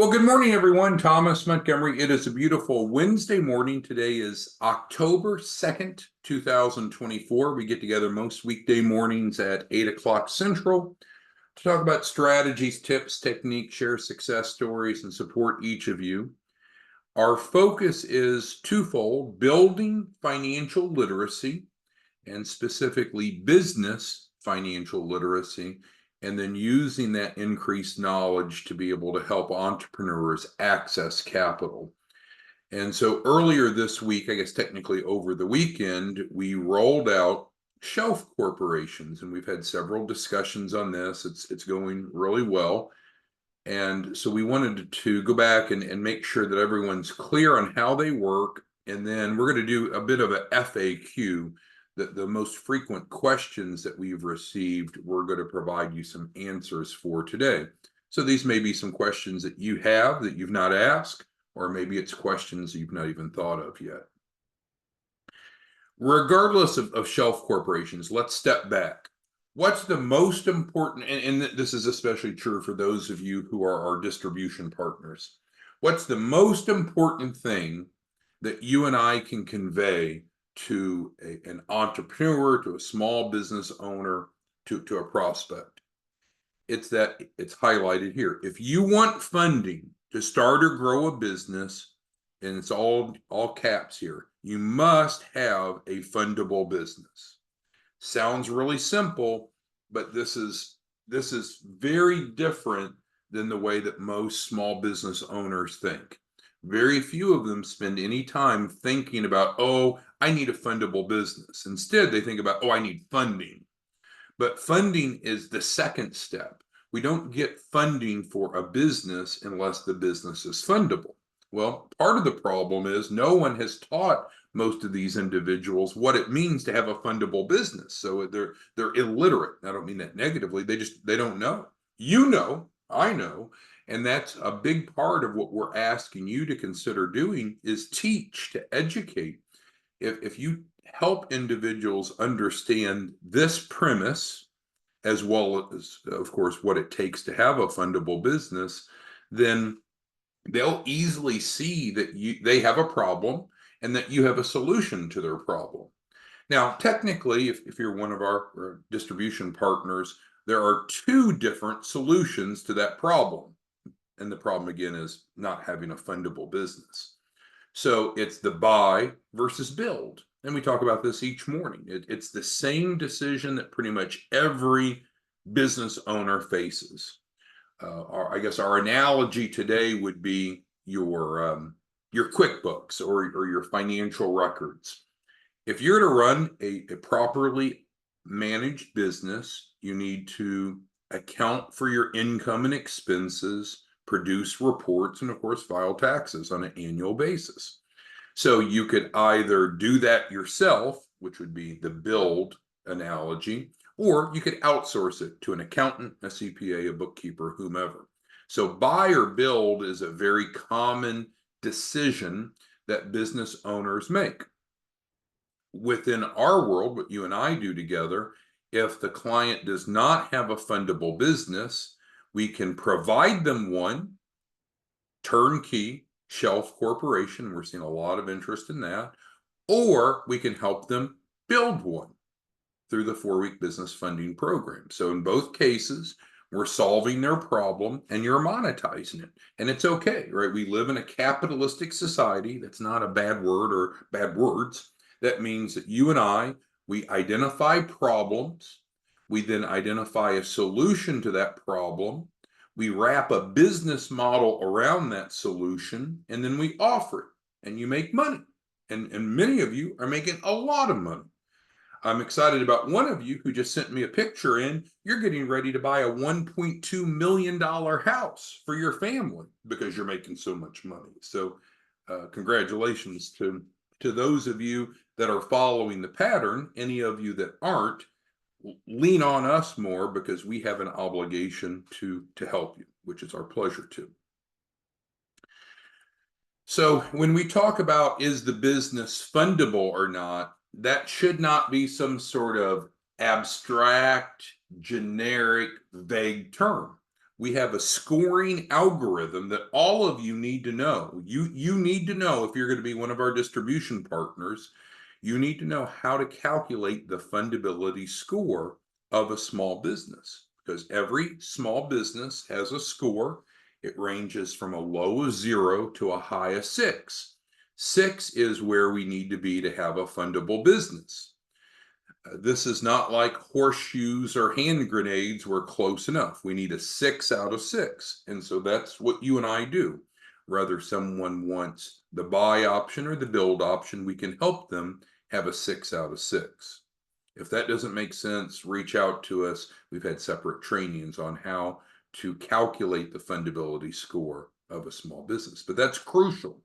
Well, good morning, everyone. Thomas Montgomery. It is a beautiful Wednesday morning. Today is October 2nd, 2024. We get together most weekday mornings at 8 o'clock Central to talk about strategies, tips, techniques, share success stories, and support each of you. Our focus is twofold: building financial literacy, and specifically business financial literacy, and then using that increased knowledge to be able to help entrepreneurs access capital. And so earlier this week, I guess technically over the weekend, we rolled out shelf corporations, and we've had several discussions on this. It's going really well. And so we wanted to go back and make sure that everyone's clear on how they work. And then we're going to do a bit of a FAQ, the most frequent questions that we've received. We're going to provide you some answers for today. So these may be some questions that you have that you've not asked, or maybe it's questions you've not even thought of yet. Regardless of shelf corporations, let's step back. What's the most important, and this is especially true for those of you who are our distribution partners, what's the most important thing that you and I can convey to an entrepreneur, to a small business owner, to a prospect? It's highlighted here. If you want funding to start or grow a business, and it's all caps here, you must have a fundable business. Sounds really simple, but this is very different than the way that most small business owners think. Very few of them spend any time thinking about, oh, I need a fundable business. Instead, they think about, oh, I need funding. But funding is the second step. We don't get funding for a business unless the business is fundable. Well, part of the problem is no one has taught most of these individuals what it means to have a fundable business. So they're illiterate. I don't mean that negatively. They don't know. You know, I know. And that's a big part of what we're asking you to consider doing, is teach, to educate. If you help individuals understand this premise, as well as, of course, what it takes to have a fundable business, then they'll easily see that they have a problem and that you have a solution to their problem. Now, technically, if you're one of our distribution partners, there are two different solutions to that problem. And the problem, again, is not having a fundable business. So it's the buy versus build. And we talk about this each morning. It's the same decision that pretty much every business owner faces. I guess our analogy today would be your QuickBooks or your financial records. If you're to run a properly managed business, you need to account for your income and expenses, produce reports, and of course, file taxes on an annual basis. So you could either do that yourself, which would be the build analogy, or you could outsource it to an accountant, a CPA, a bookkeeper, whomever. So buy or build is a very common decision that business owners make. Within our world, what you and I do together, if the client does not have a fundable business, we can provide them one, turnkey, shelf corporation. We're seeing a lot of interest in that. Or we can help them build one through the 4-week business funding program. So in both cases, we're solving their problem and you're monetizing it. And it's okay, right? We live in a capitalistic society. That's not a bad word or bad words. That means that you and I, we identify problems. We then identify a solution to that problem. We wrap a business model around that solution, and then we offer it, and you make money. And many of you are making a lot of money. I'm excited about one of you who just sent me a picture in. You're getting ready to buy a $1.2 million house for your family because you're making so much money. So congratulations to those of you that are following the pattern. Any of you that aren't, lean on us more, because we have an obligation to help you, which is our pleasure to. So when we talk about, is the business fundable or not, that should not be some sort of abstract, generic, vague term. we have a scoring algorithm that all of you need to know. You need to know, if you're going to be one of our distribution partners, you need to know how to calculate the fundability score of a small business, because every small business has a score. It ranges from a low of 0 to a high of 6. 6 is where we need to be to have a fundable business. This is not like horseshoes or hand grenades. We're close enough. We need a 6 out of 6. And so that's what you and I do. Whether someone wants the buy option or the build option, we can help them have a 6 out of 6. If that doesn't make sense, reach out to us. We've had separate trainings on how to calculate the fundability score of a small business, but that's crucial.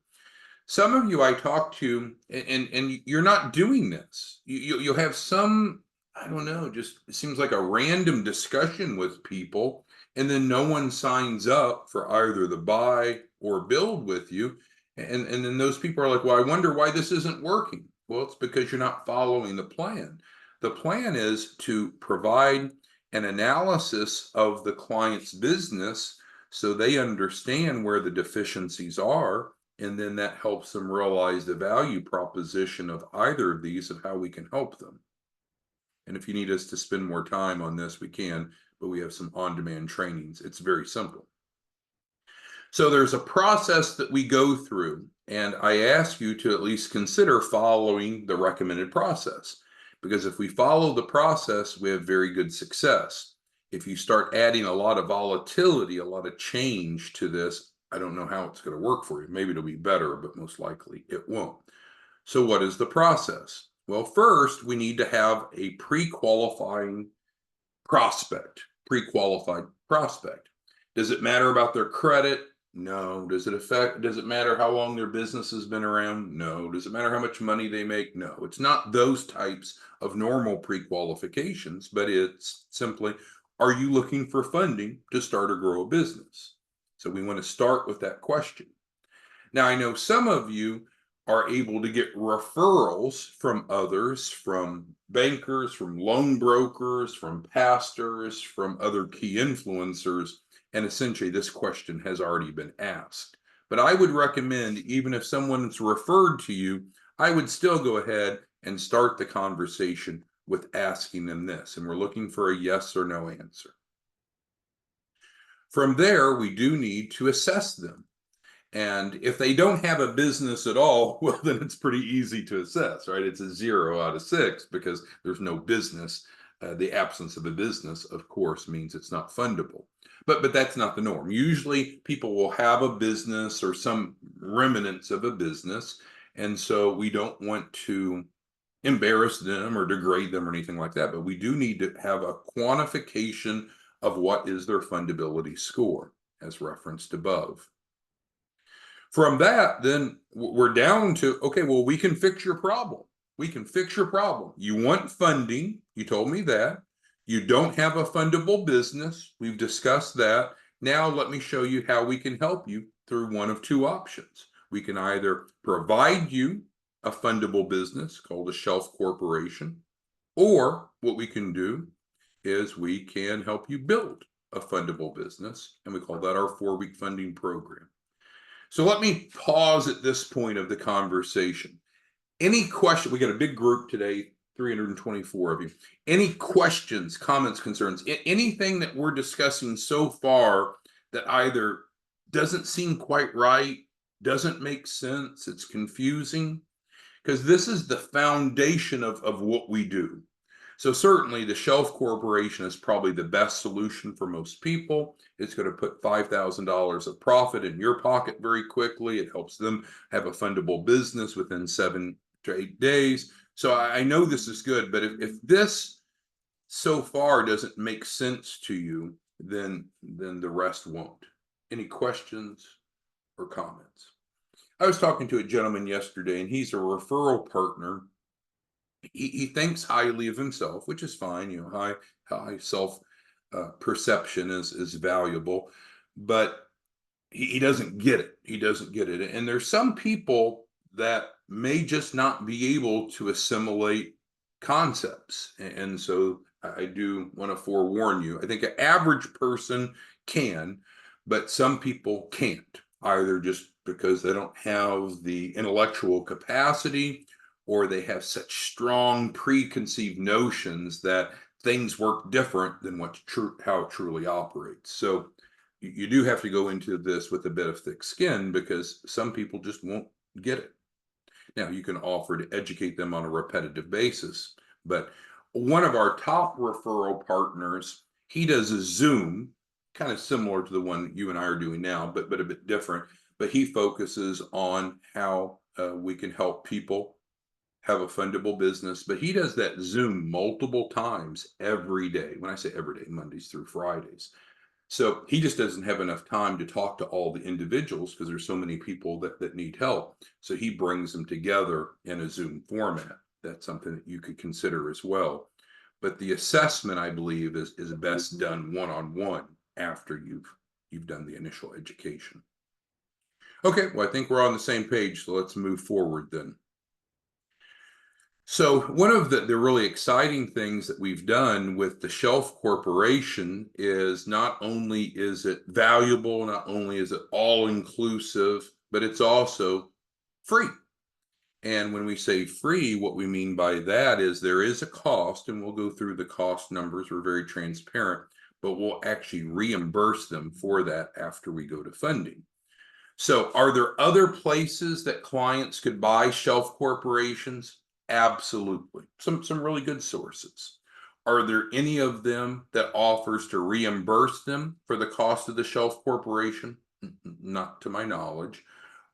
Some of you I talk to, and you're not doing this. You'll have some, I don't know, just it seems like a random discussion with people, and then no one signs up for either the buy or build with you. And then those people are like, well, I wonder why this isn't working. Well, it's because you're not following the plan. The plan is to provide an analysis of the client's business so they understand where the deficiencies are, and then that helps them realize the value proposition of either of these, of how we can help them. And if you need us to spend more time on this, we can, but we have some on-demand trainings. It's very simple. So there's a process that we go through, and I ask you to at least consider following the recommended process, because if we follow the process, we have very good success. If you start adding a lot of volatility, a lot of change to this, I don't know how it's going to work for you. Maybe it'll be better, but most likely it won't. So what is the process? Well, first, we need to have a pre-qualified prospect. Does it matter about their credit? No. Does it matter how long their business has been around? No. Does it matter how much money they make? No. It's not those types of normal pre-qualifications, but it's simply, are you looking for funding to start or grow a business? So we want to start with that question. Now, I know some of you are able to get referrals from others, from bankers, from loan brokers, from pastors, from other key influencers, and essentially this question has already been asked. But I would recommend, even if someone's referred to you, I would still go ahead and start the conversation with asking them this, and we're looking for a yes or no answer. From there, we do need to assess them. And if they don't have a business at all, well, then it's pretty easy to assess, right? It's a 0 out of 6 because there's no business. The absence of a business, of course, means it's not fundable. But that's not the norm. Usually people will have a business or some remnants of a business. And so we don't want to embarrass them or degrade them or anything like that. But we do need to have a quantification of what is their fundability score, as referenced above. From that, then we're down to, okay, well, we can fix your problem. We can fix your problem. You want funding. You told me that. You don't have a fundable business. We've discussed that. Now let me show you how we can help you through one of two options. We can either provide you a fundable business called a shelf corporation, or what we can do is we can help you build a fundable business, and we call that our 4-week funding program. So let me pause at this point of the conversation. Any question? We got a big group today, 324 of you. Any questions, comments, concerns, anything that we're discussing so far that either doesn't seem quite right, doesn't make sense, it's confusing? Because this is the foundation of what we do. So certainly the shelf corporation is probably the best solution for most people. It's going to put $5,000 of profit in your pocket very quickly. It helps them have a fundable business within 7 to 8 days. So I know this is good, but if this so far doesn't make sense to you, then the rest won't. Any questions or comments? I was talking to a gentleman yesterday, and he's a referral partner. He thinks highly of himself, which is fine. You know, high self perception is valuable, but he doesn't get it. He doesn't get it. And there's some people that may just not be able to assimilate concepts. And so I do want to forewarn you. I think an average person can, but some people can't, either just because they don't have the intellectual capacity, or they have such strong preconceived notions that things work different than how it truly operates. So you do have to go into this with a bit of thick skin, because some people just won't get it. Now, you can offer to educate them on a repetitive basis, but one of our top referral partners, he does a Zoom, kind of similar to the one you and I are doing now, but a bit different. But he focuses on how we can help people have a fundable business. But he does that Zoom multiple times every day. When I say every day, Mondays through Fridays. So he just doesn't have enough time to talk to all the individuals, because there's so many people that need help. So he brings them together in a Zoom format. That's something that you could consider as well. But the assessment, I believe, is best done one-on-one after you've done the initial education. Okay, well, I think we're on the same page, so let's move forward then. So one of the really exciting things that we've done with the Shelf Corporation is, not only is it valuable, not only is it all inclusive, but it's also free. And when we say free, what we mean by that is there is a cost, and we'll go through the cost numbers. We're very transparent, but we'll actually reimburse them for that after we go to funding. So are there other places that clients could buy Shelf Corporations? Absolutely. Some really good sources. Are there any of them that offers to reimburse them for the cost of the Shelf Corporation? Not to my knowledge.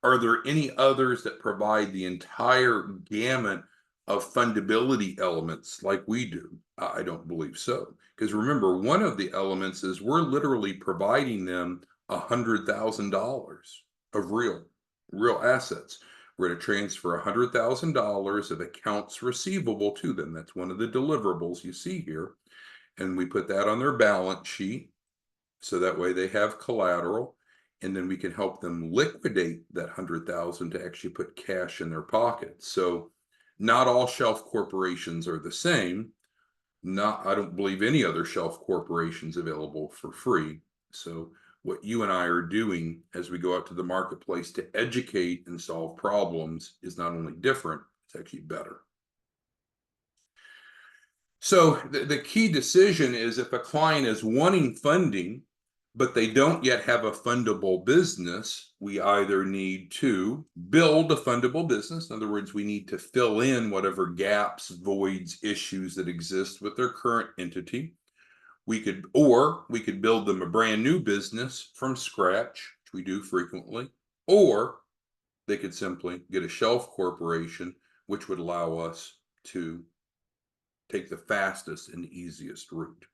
Are there any others that provide the entire gamut of fundability elements like we do? I don't believe so. Because remember, one of the elements is we're literally providing them $100,000 of real assets. We're going to transfer $100,000 of accounts receivable to them. That's one of the deliverables you see here. And we put that on their balance sheet, so that way they have collateral. And then we can help them liquidate that $100,000 to actually put cash in their pocket. So not all Shelf Corporations are the same. I don't believe any other Shelf Corporations available for free. So what you and I are doing as we go out to the marketplace to educate and solve problems is not only different, it's actually better. So the key decision is, if a client is wanting funding, but they don't yet have a fundable business, we either need to build a fundable business. In other words, we need to fill in whatever gaps, voids, issues that exist with their current entity. We could build them a brand new business from scratch, which we do frequently, or they could simply get a Shelf Corporation, which would allow us to take the fastest and easiest route.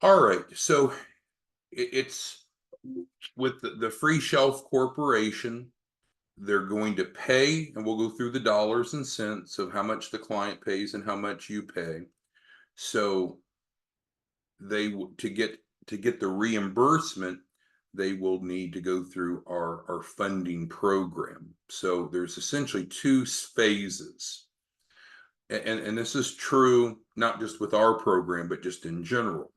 All right, so it's with the free Shelf Corporation, they're going to pay, and we'll go through the dollars and cents of how much the client pays and how much you pay. So to get the reimbursement, they will need to go through our funding program. So there's essentially two phases. And this is true not just with our program, but just in general.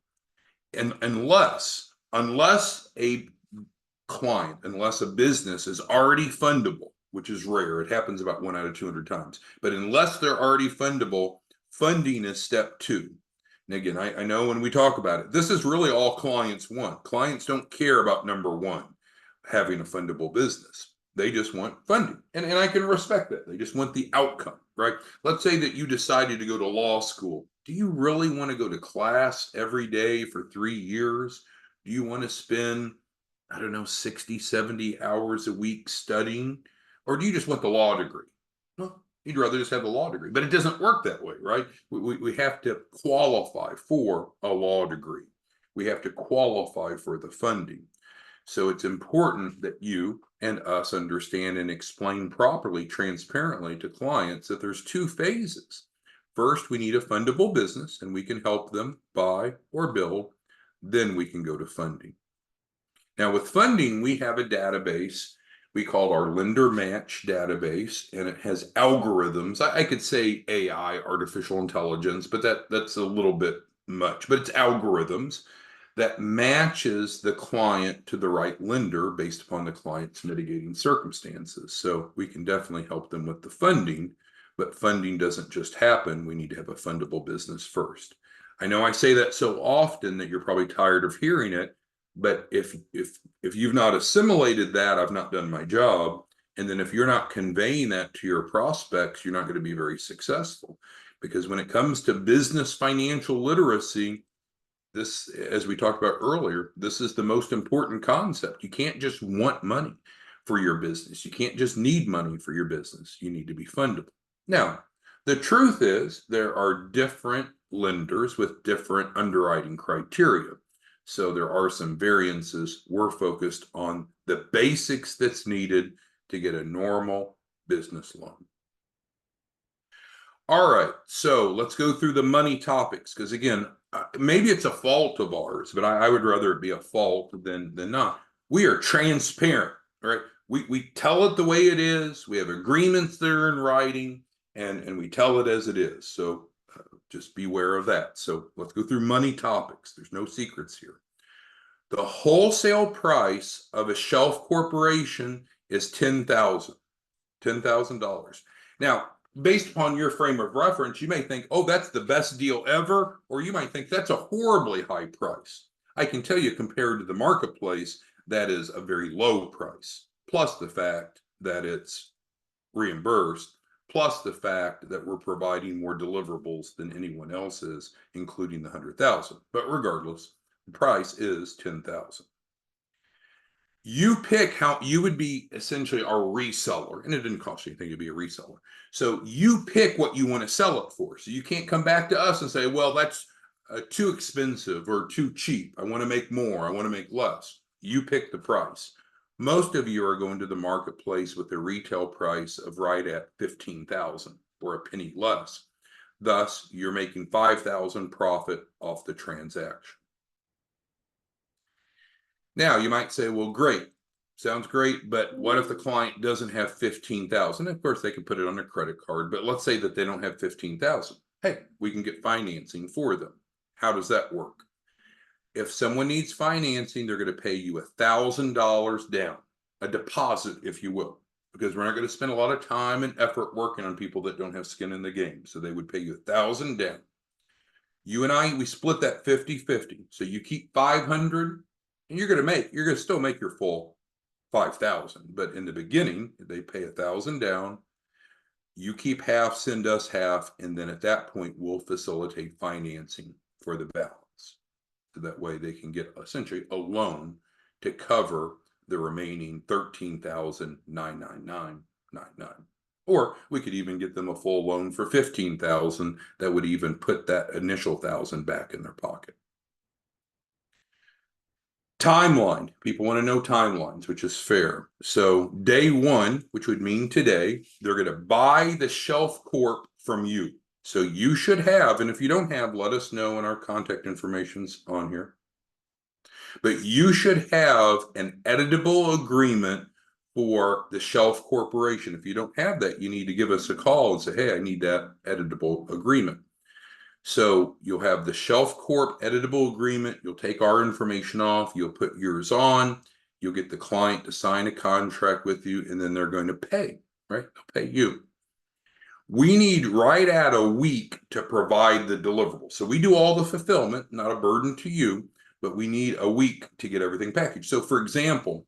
And unless a business is already fundable, which is rare, it happens about 1 out of 200 times, but unless they're already fundable, funding is step 2. And again, I know when we talk about it, this is really all clients want. Clients don't care about number 1, having a fundable business. They just want funding. And I can respect that. They just want the outcome, right? Let's say that you decided to go to law school. Do you really want to go to class every day for 3 years? Do you want to spend, 60, 70 hours a week studying? Or do you just want the law degree? Well, you'd rather just have the law degree, but it doesn't work that way, right? We have to qualify for a law degree. We have to qualify for the funding. So it's important that you and us understand and explain properly, transparently to clients that there's 2 phases. First, we need a fundable business, and we can help them buy or build. Then we can go to funding. Now, with funding, we have a database we call our lender match database, and it has algorithms. I could say AI, artificial intelligence, but that's a little bit much, but it's algorithms that matches the client to the right lender based upon the client's mitigating circumstances. So we can definitely help them with the funding, but funding doesn't just happen. We need to have a fundable business first. I know I say that so often that you're probably tired of hearing it, but if you've not assimilated that, I've not done my job. And then if you're not conveying that to your prospects, you're not going to be very successful. Because when it comes to business financial literacy, this, as we talked about earlier, this is the most important concept. You can't just want money for your business. You can't just need money for your business. You need to be fundable. Now, the truth is there are different lenders with different underwriting criteria. So there are some variances. We're focused on the basics that's needed to get a normal business loan. All right, so let's go through the money topics, because again, maybe it's a fault of ours, but I would rather it be a fault than not. We are transparent, right? We tell it the way it is. We have agreements that are in writing, and we tell it as it is. So just beware of that. So let's go through money topics. There's no secrets here. The wholesale price of a shelf corporation is $10,000. Now, based upon your frame of reference, you may think, oh, that's the best deal ever, or you might think that's a horribly high price. I can tell you, compared to the marketplace, that is a very low price, plus the fact that it's reimbursed, plus the fact that we're providing more deliverables than anyone else is, including the 100,000. But regardless, the price is 10,000. You pick how you would be essentially our reseller, and it didn't cost you anything to be a reseller. So you pick what you want to sell it for. So you can't come back to us and say, well, that's too expensive or too cheap. I want to make more. I want to make less. You pick the price. Most of you are going to the marketplace with a retail price of right at 15,000 or a penny less. Thus, you're making 5,000 profit off the transaction. Now you might say, well, great, sounds great, but what if the client doesn't have 15,000? Of course, they can put it on a credit card, but let's say that they don't have 15,000. Hey, we can get financing for them. How does that work? If someone needs financing, they're going to pay you $1,000 down, a deposit, if you will, because we're not going to spend a lot of time and effort working on people that don't have skin in the game. So they would pay you $1,000 down. You and I, we split that 50-50. So you keep 500. And you're going to still make your full 5,000, but in the beginning, they pay 1,000 down. You keep half, send us half, and then at that point, we'll facilitate financing for the balance. So that way they can get essentially a loan to cover the remaining $13,999.99. Or we could even get them a full loan for $15,000 that would even put that initial 1,000 back in their pocket. Timeline. People want to know timelines, which is fair. So day one, which would mean today, they're going to buy the Shelf Corp from you. So you should have, and if you don't have, let us know, and our contact information's on here. But you should have an editable agreement for the Shelf Corporation. If you don't have that, you need to give us a call and say, hey, I need that editable agreement. So you'll have the Shelf Corp editable agreement. You'll take our information off. You'll put yours on. You'll get the client to sign a contract with you, and then they're going to pay, right? They'll pay you. We need right at a week to provide the deliverable. So we do all the fulfillment, not a burden to you, but we need a week to get everything packaged. So for example,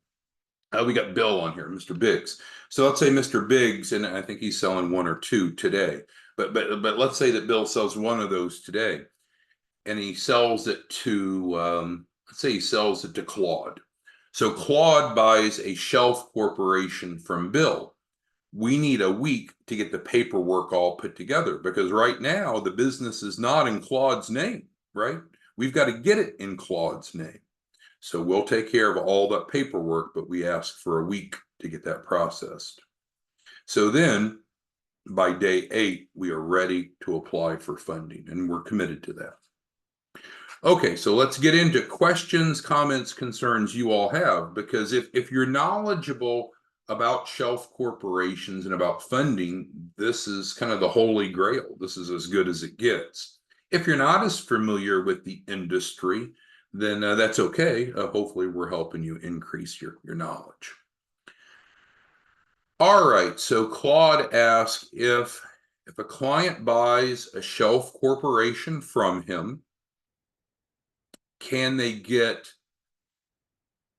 we got Bill on here, Mr. Biggs. So let's say Mr. Biggs, and I think he's selling one or two today. But let's say that Bill sells one of those today, and he sells it to let's say he sells it to Claude. So Claude buys a Shelf Corporation from Bill. We need a week to get the paperwork all put together, because right now the business is not in Claude's name, right? We've got to get it in Claude's name. So we'll take care of all that paperwork, but we ask for a week to get that processed. So then by day 8, we are ready to apply for funding, and we're committed to that. Okay, so let's get into questions, comments, concerns you all have, because if you're knowledgeable about shelf corporations and about funding, this is kind of the holy grail. This is as good as it gets. If you're not as familiar with the industry, then that's okay. Hopefully we're helping you increase your knowledge. All right, so Claude asks if a client buys a shelf corporation from him, can they get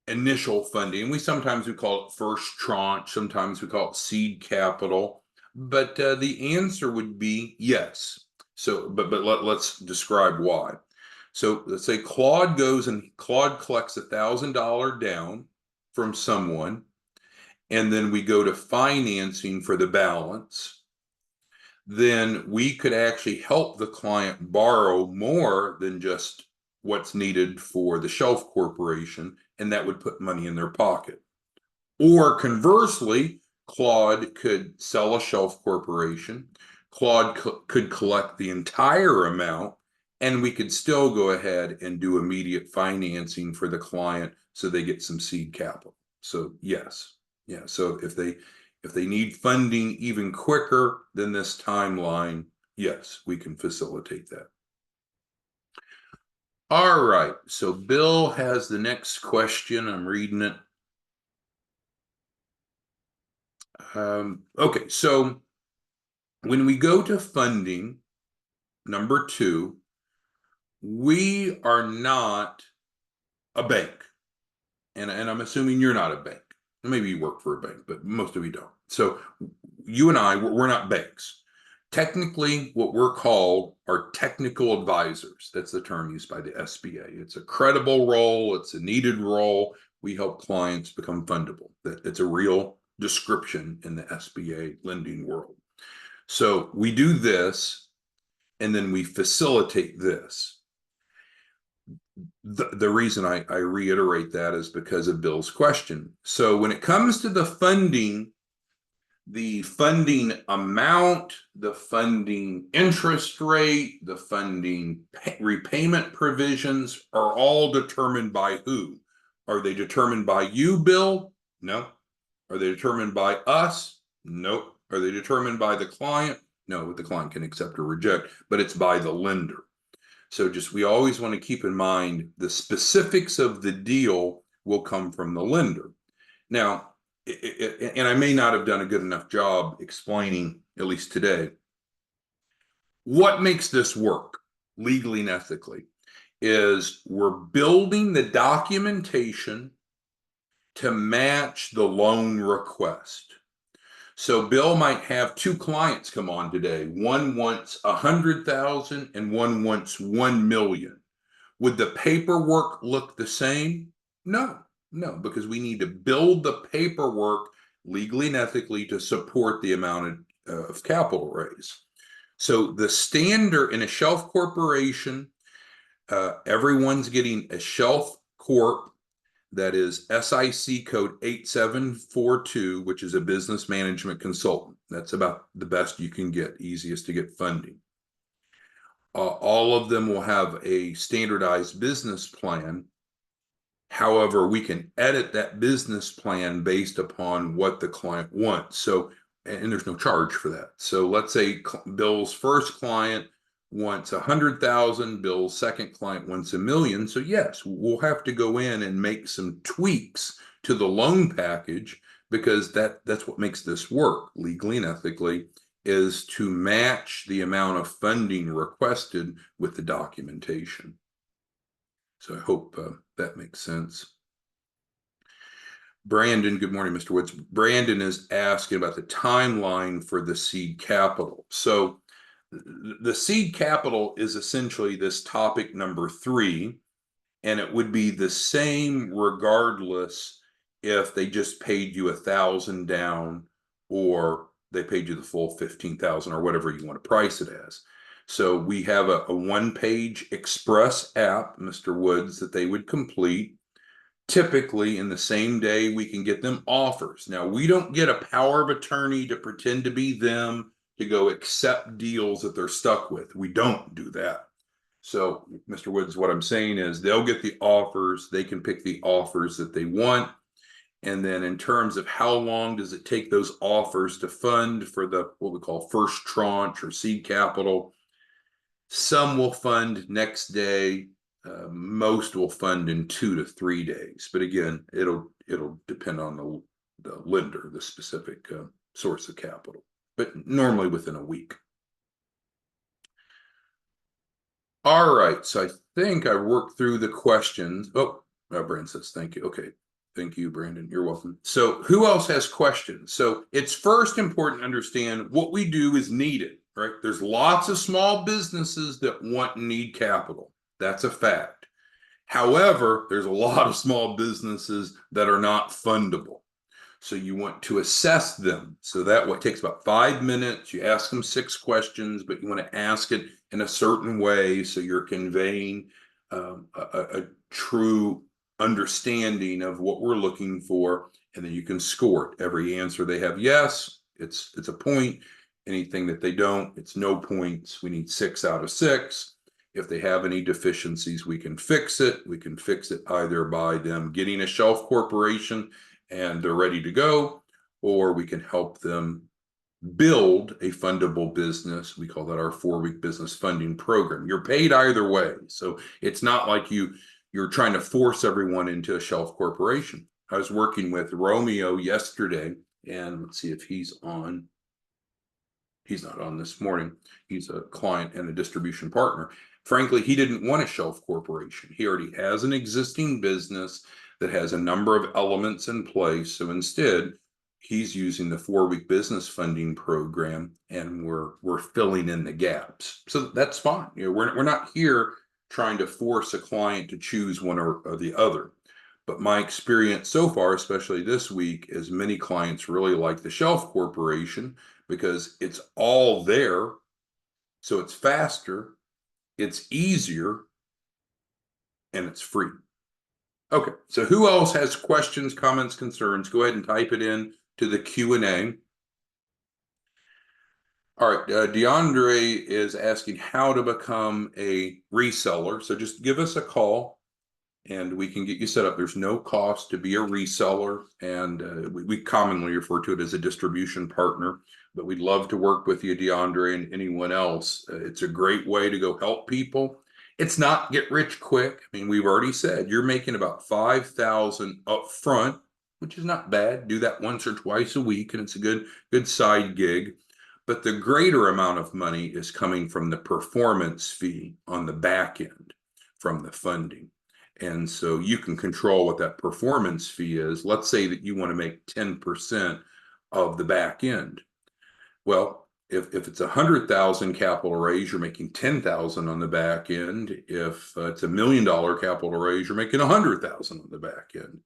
initial funding? We sometimes call it first tranche, sometimes we call it seed capital, but the answer would be yes. So, but let's describe why. So let's say Claude goes and Claude collects $1,000 down from someone, and then we go to financing for the balance. Then we could actually help the client borrow more than just what's needed for the shelf corporation, and that would put money in their pocket. Or conversely, Claude could sell a shelf corporation. Claude could collect the entire amount, and we could still go ahead and do immediate financing for the client so they get some seed capital. So yes, yeah. So if they need funding even quicker than this timeline, yes, we can facilitate that. All right, so Bill has the next question. I'm reading it. Okay, so when we go to funding, number 2, we are not a bank. And I'm assuming you're not a bank. Maybe you work for a bank, but most of you don't. So you and I, we're not banks. Technically, what we're called are technical advisors. That's the term used by the SBA. It's a credible role. It's a needed role. We help clients become fundable. It's a real description in the SBA lending world. So we do this, and then we facilitate this. The reason I reiterate that is because of Bill's question. So when it comes to the funding amount, the funding interest rate, the funding repayment provisions are all determined by who? Are they determined by you, Bill? No. Are they determined by us? Nope. Are they determined by the client? No, the client can accept or reject, but it's by the lender. So we always want to keep in mind the specifics of the deal will come from the lender. Now, and I may not have done a good enough job explaining, at least today, what makes this work legally and ethically is we're building the documentation to match the loan request. So Bill might have 2 clients come on today. One wants 100,000 and one wants 1 million. Would the paperwork look the same? No, because we need to build the paperwork legally and ethically to support the amount of capital raise. So the standard in a shelf corporation, everyone's getting a shelf corp that is SIC code 8742, which is a business management consultant. That's about the best you can get, easiest to get funding. All of them will have a standardized business plan. However, we can edit that business plan based upon what the client wants. So, and there's no charge for that. So let's say Bill's first client wants 100,000, Bill's second client wants 1 million. So yes, we'll have to go in and make some tweaks to the loan package because that's what makes this work legally and ethically, is to match the amount of funding requested with the documentation. So I hope that makes sense. Brandon, good morning, Mr. Woods. Brandon is asking about the timeline for the seed capital. So the seed capital is essentially this topic number 3, and it would be the same regardless if they just paid you 1,000 down or they paid you the full 15,000 or whatever you want to price it as. So we have a 1-page express app, Mr. Woods, that they would complete. Typically in the same day we can get them offers. Now we don't get a power of attorney to pretend to be them to go accept deals that they're stuck with. We don't do that. So Mr. Woods, what I'm saying is they'll get the offers. They can pick the offers that they want. And then in terms of how long does it take those offers to fund for the what we call first tranche or seed capital, some will fund next day. most will fund in 2 to 3 days, but again, it'll depend on the lender, the specific source of capital, but normally within a week. All right, so I think I worked through the questions. Oh, Brandon says thank you. Okay, thank you, Brandon. You're welcome. So who else has questions? So it's first important to understand what we do is needed, right? There's lots of small businesses that want and need capital. That's a fact. However, there's a lot of small businesses that are not fundable. So you want to assess them. So that what takes about 5 minutes. You ask them 6 questions, but you want to ask it in a certain way so you're conveying a true understanding of what we're looking for, and then you can score it. Every answer they have yes, it's a point. Anything that they don't, it's no points. We need 6 out of 6. If they have any deficiencies, we can fix it. We can fix it either by them getting a shelf corporation and they're ready to go, or we can help them build a fundable business. We call that our 4-week business funding program. You're paid either way. So it's not like you're trying to force everyone into a shelf corporation. I was working with Romeo yesterday, and let's see if he's on. He's not on this morning. He's a client and a distribution partner. Frankly, he didn't want a shelf corporation. He already has an existing business that has a number of elements in place. So instead, he's using the 4-week business funding program, and we're filling in the gaps. So that's fine. We're not here trying to force a client to choose one or the other. But my experience so far, especially this week, is many clients really like the shelf corporation because it's all there. So it's faster, it's easier, and it's free. Okay, so who else has questions, comments, concerns? Go ahead and type it in to the Q&A. All right, DeAndre is asking how to become a reseller. So just give us a call and we can get you set up. There's no cost to be a reseller, and we commonly refer to it as a distribution partner, but we'd love to work with you, DeAndre, and anyone else. It's a great way to go help people. It's not get rich quick. I mean, we've already said you're making about $5,000 up front, which is not bad. Do that once or twice a week, and it's a good side gig. But the greater amount of money is coming from the performance fee on the back end from the funding. And so you can control what that performance fee is. Let's say that you want to make 10% of the back end. Well, if it's 100,000 capital raise, you're making 10,000 on the back end. If it's $1 million capital raise, you're making 100,000 on the back end.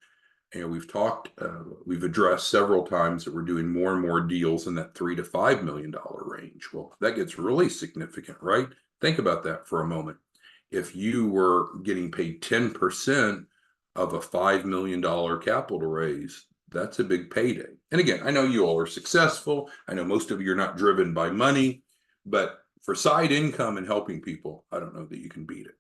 And we've addressed several times that we're doing more and more deals in that $3 to $5 million range. Well, that gets really significant, right? Think about that for a moment. If you were getting paid 10% of a $5 million capital raise, that's a big payday. And again, I know you all are successful. I know most of you are not driven by money, but for side income and helping people, I don't know that you can beat it.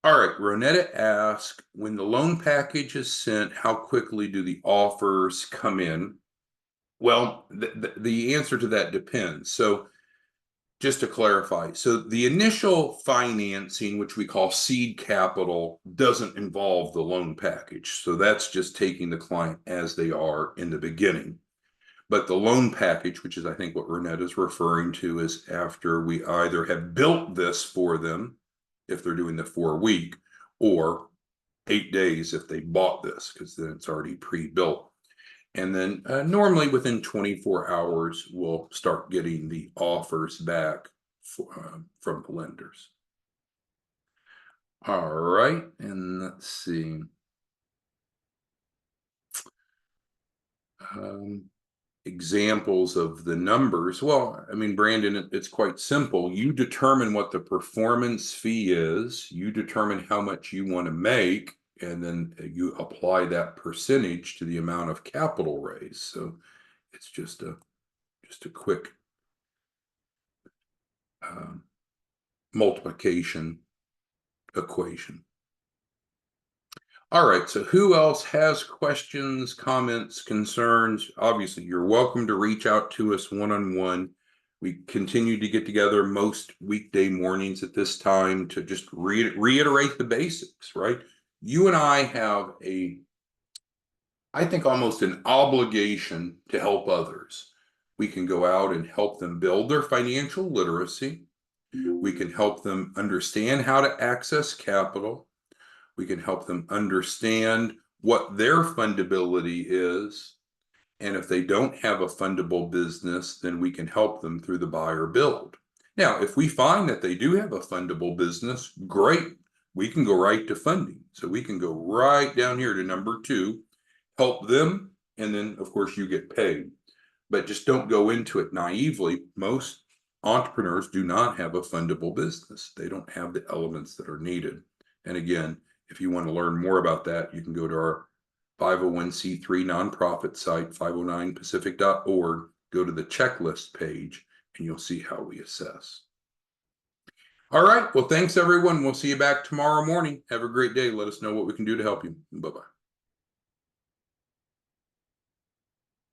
All right, Ronetta asks, when the loan package is sent, how quickly do the offers come in? Well, the answer to that depends. So just to clarify, so the initial financing, which we call seed capital, doesn't involve the loan package. So that's just taking the client as they are in the beginning. But the loan package, which is I think what Ronetta is referring to, is after we either have built this for them, if they're doing the 4-week, or 8 days if they bought this, because then it's already pre-built. And then normally within 24 hours, we'll start getting the offers back from the lenders. All right, and let's see. Examples of the numbers. Well, I mean, Brandon, it's quite simple. You determine what the performance fee is, you determine how much you want to make, and then you apply that percentage to the amount of capital raised. So it's just a quick multiplication equation. All right, so who else has questions, comments, concerns? Obviously, you're welcome to reach out to us one-on-one. We continue to get together most weekday mornings at this time to just reiterate the basics, right? You and I have I think almost an obligation to help others. We can go out and help them build their financial literacy. We can help them understand how to access capital. We can help them understand what their fundability is. And if they don't have a fundable business, then we can help them through the buy or build. Now, if we find that they do have a fundable business, great. We can go right to funding. So we can go right down here to number 2, help them, and then of course you get paid. But just don't go into it naively. Most entrepreneurs do not have a fundable business. They don't have the elements that are needed. And again, if you want to learn more about that, you can go to our 501c3 nonprofit site, 509pacific.org, go to the checklist page, and you'll see how we assess. All right. Well, thanks, everyone. We'll see you back tomorrow morning. Have a great day. Let us know what we can do to help you. Bye-bye.